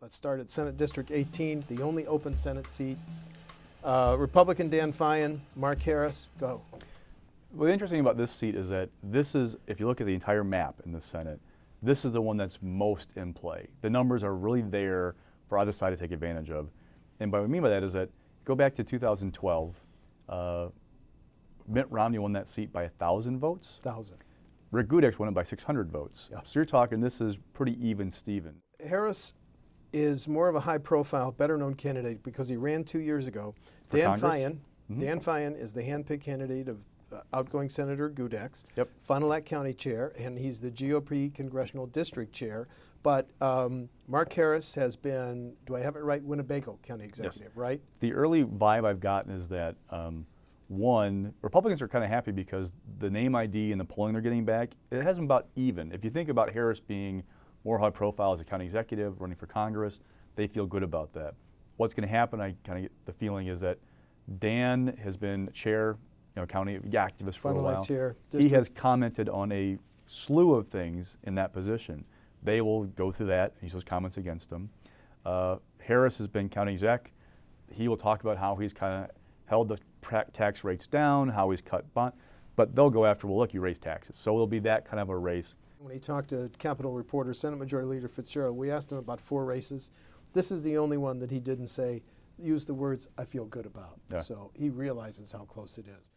Let's start at Senate District 18, the only open Senate seat. Republican Dan Feyen, Mark Harris, go. What's interesting about this seat is that this is, if you look at the entire map in the Senate, this is the one that's most in play. The numbers are really there for either side to take advantage of. And what I mean by that is that, go back to 2012, Mitt Romney won that seat by 1,000 votes. 1,000. Rick Gudex won it by 600 votes. Yep. So you're talking, this is pretty even Steven. Harris is more of a high-profile, better-known candidate because he ran 2 years ago. Dan Feyen, Dan Feyen is the hand-picked candidate of outgoing Senator Gudex, Fond du Lac County Chair, and he's the GOP Congressional District Chair. But Mark Harris has been, do I have it right, Winnebago County Executive, right? The early vibe I've gotten is that, one, Republicans are kind of happy because the name ID and the polling they're getting back, it has them about even. If you think about Harris being more high profile as a county executive, running for Congress, they feel good about that. What's going to happen, I kind of get the feeling, is that Dan has been chair, county activist for a while. Chair, he has commented on a slew of things in that position. They will go through that, use those comments against them. Harris has been county exec. He will talk about how he's kind of held the tax rates down, how he's cut bond, but they'll go after, well, look, you raise taxes. So it'll be that kind of a race. When he talked to Capitol reporter, Senate Majority Leader Fitzgerald, we asked him about 4 races. This is the only one that he didn't say, use the words, I feel good about. Yeah. So he realizes how close it is.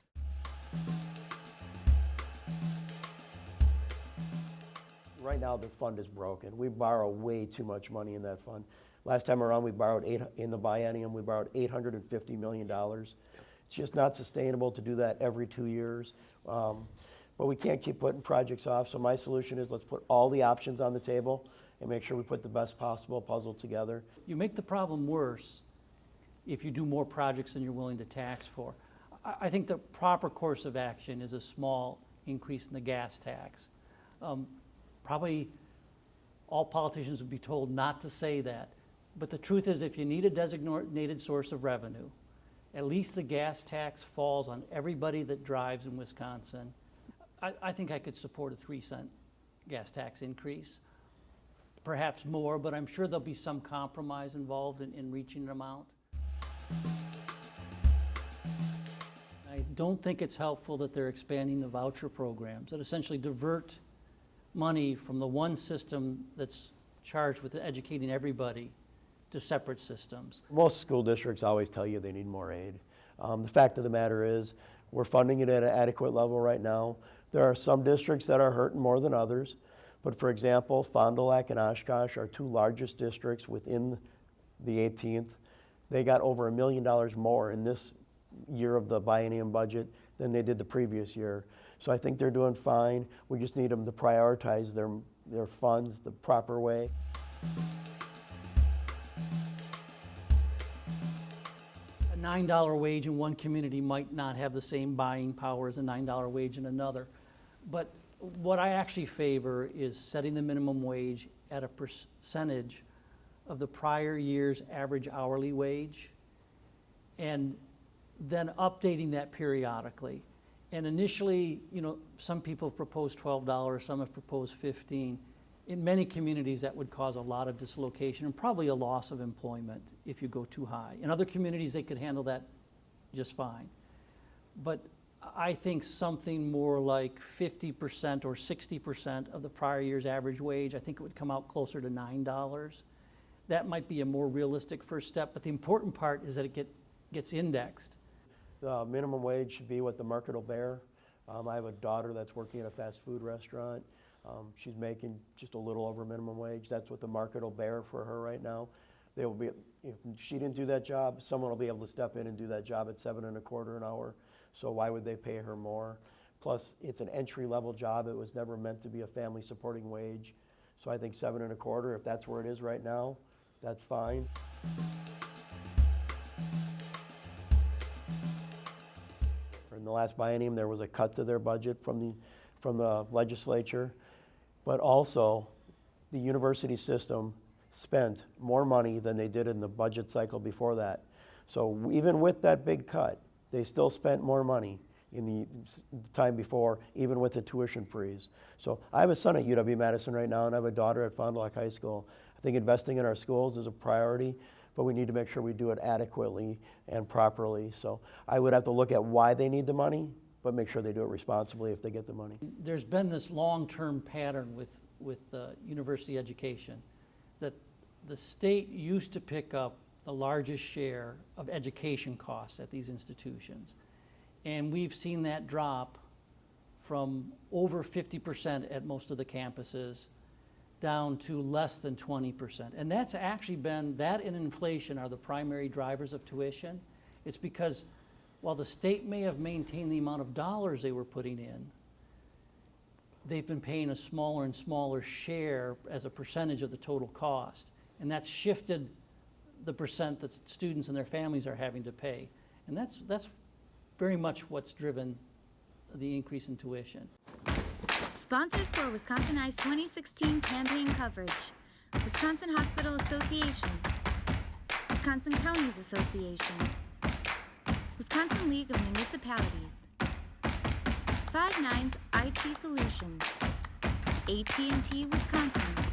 Right now, the fund is broken. We borrow way too much money in that fund. Last time around, we borrowed in the biennium, we borrowed $850 million. It's just not sustainable to do that every 2 years. But we can't keep putting projects off. So my solution is let's put all the options on the table and make sure we put the best possible puzzle together. You make the problem worse if you do more projects than you're willing to tax for. I think the proper course of action is a small increase in the gas tax. Probably all politicians would be told not to say that. But the truth is, if you need a designated source of revenue, at least the gas tax falls on everybody that drives in Wisconsin. I think I could support a 3-cent gas tax increase, perhaps more, but I'm sure there'll be some compromise involved in reaching an amount. I don't think it's helpful that they're expanding the voucher programs that essentially divert money from the one system that's charged with educating everybody to separate systems. Most school districts always tell you they need more aid. The fact of the matter is we're funding it at an adequate level right now. There are some districts that are hurting more than others. But for example, Fond du Lac and Oshkosh are 2 largest districts within the 18th. They got over $1 million more in this year of the biennium budget than they did the previous year. So I think they're doing fine. We just need them to prioritize their funds the proper way. A $9 wage in one community might not have the same buying power as a $9 wage in another. But what I actually favor is setting the minimum wage at a percentage of the prior year's average hourly wage and then updating that periodically. And initially, some people have proposed $12, some have proposed $15. In many communities, that would cause a lot of dislocation and probably a loss of employment if you go too high. In other communities, they could handle that just fine. But I think something more like 50% or 60% of the prior year's average wage, I think it would come out closer to $9. That might be a more realistic first step, but the important part is that it gets indexed. The minimum wage should be what the market will bear. I have a daughter that's working at a fast food restaurant. She's making just a little over minimum wage. That's what the market will bear for her right now. They will be, if she didn't do that job, someone will be able to step in and do that job at $7.25 an hour. So why would they pay her more? Plus, it's an entry-level job. It was never meant to be a family-supporting wage. So I think $7.25, if that's where it is right now, that's fine. In the last biennium, there was a cut to their budget from the legislature, but also the university system spent more money than they did in the budget cycle before that. So even with that big cut, they still spent more money in the time before, even with the tuition freeze. So I have a son at UW-Madison right now, and I have a daughter at Fond du Lac High School. I think investing in our schools is a priority, but we need to make sure we do it adequately and properly. So I would have to look at why they need the money, but make sure they do it responsibly if they get the money. There's been this long-term pattern with university education that the state used to pick up the largest share of education costs at these institutions. And we've seen that drop from over 50% at most of the campuses down to less than 20%. And that's actually been, that and inflation are the primary drivers of tuition. It's because while the state may have maintained the amount of dollars they were putting in, they've been paying a smaller and smaller share as a percentage of the total cost. And that's shifted the percent that students and their families are having to pay. And that's very much what's driven the increase in tuition. Sponsors for Wisconsinize 2016 campaign coverage: Wisconsin Hospital Association, Wisconsin Counties Association, Wisconsin League of Municipalities, 5 Nines IT Solutions, AT&T Wisconsin,